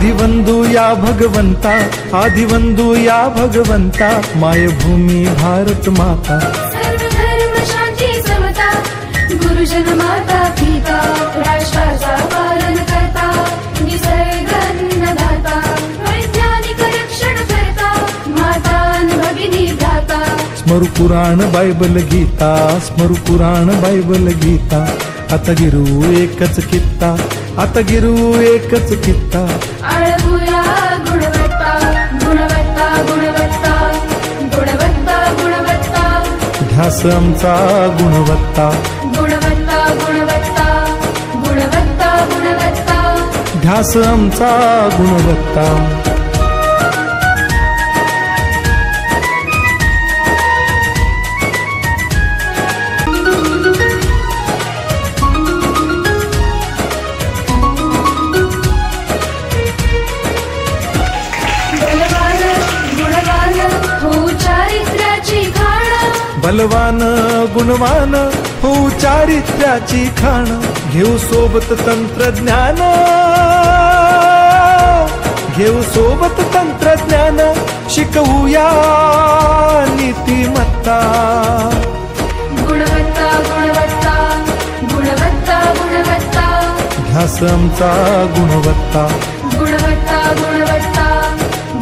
आदिवंदू या भगवंता, आदिवंदू या भगवंता, मायभूमी भारत माता। सर्व धर्म शांती समता, गुरुजन माता पिता, राष्ट्राचा पालन करता, निसर्ग अन्नदाता, वैज्ञानिक रक्षण करता, माता भगिनी भ्राता। स्मरु पुराण बायबल गीता, स्मरु पुराण बायबल गीता, आता गिरू एकच कित्ता, आता गिरू एकच कित्ता। आळवूया गुणवत्ता, गुणवत्ता, गुणवत्ता, गुणवत्ता, गुणवत्ता, ध्यास आमचा गुणवत्ता, गुणवत्ता, गुणवत्ता, गुणवत्ता, गुणवत्ता, ध्यास आमचा गुणवत्ता। बलवान गुणवान हो चारित्र्याची खाण, घेऊ सोबत तंत्रज्ञान, घेऊ सोबत तंत्रज्ञान, शिकवूया नीतिमत्ता। गुणवत्ता, गुणवत्ता, गुणवत्ता, गुणवत्ता, ध्यास आमचा गुणवत्ता, गुणवत्ता, गुणवत्ता,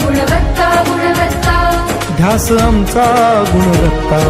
गुणवत्ता, गुणवत्ता, ध्यास आमचा गुणवत्ता।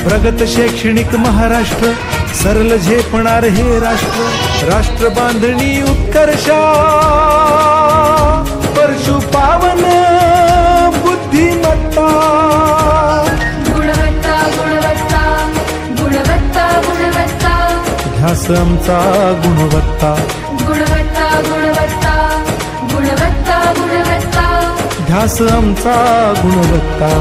प्रगत शैक्षणिक महाराष्ट्र, सरल झेपणार हे राष्ट्र, राष्ट्र बांधणी उत्कर्षा, परशु पावन बुद्धिमत्ता। गुणवत्ता, गुणवत्ता, गुणवत्ता, गुणवत्ता, ध्यास आमचा गुणवत्ता, गुणवत्ता, गुणवत्ता, गुणवत्ता, गुणवत्ता, ध्यास आमचा गुणवत्ता।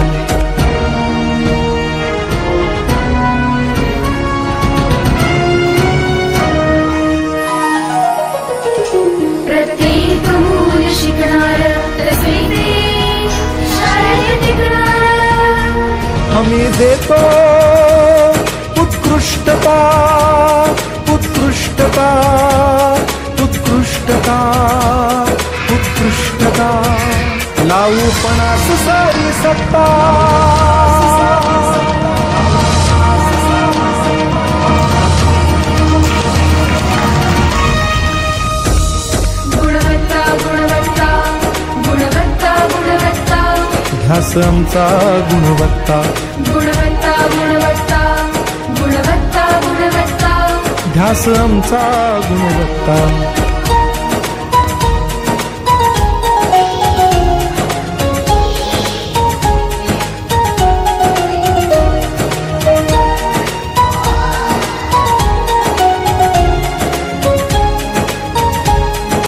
प्रत्येक मूल शिकणार, रसविते शाळेत टिकणार। आम्ही देतो उत्कृष्टता, उत्कृष्टता, उत्कृष्टता, उत्कृष्टता, लावू पणास सारी सत्ता। गुणवत्ता, गुणवत्ता, गुणवत्ता, गुणवत्ता, ध्यास आमचा गुणवत्ता, गुणवत्ता, गुणवत्ता, गुणवत्ता, गुणवत्ता, ध्यास आमचा गुणवत्ता।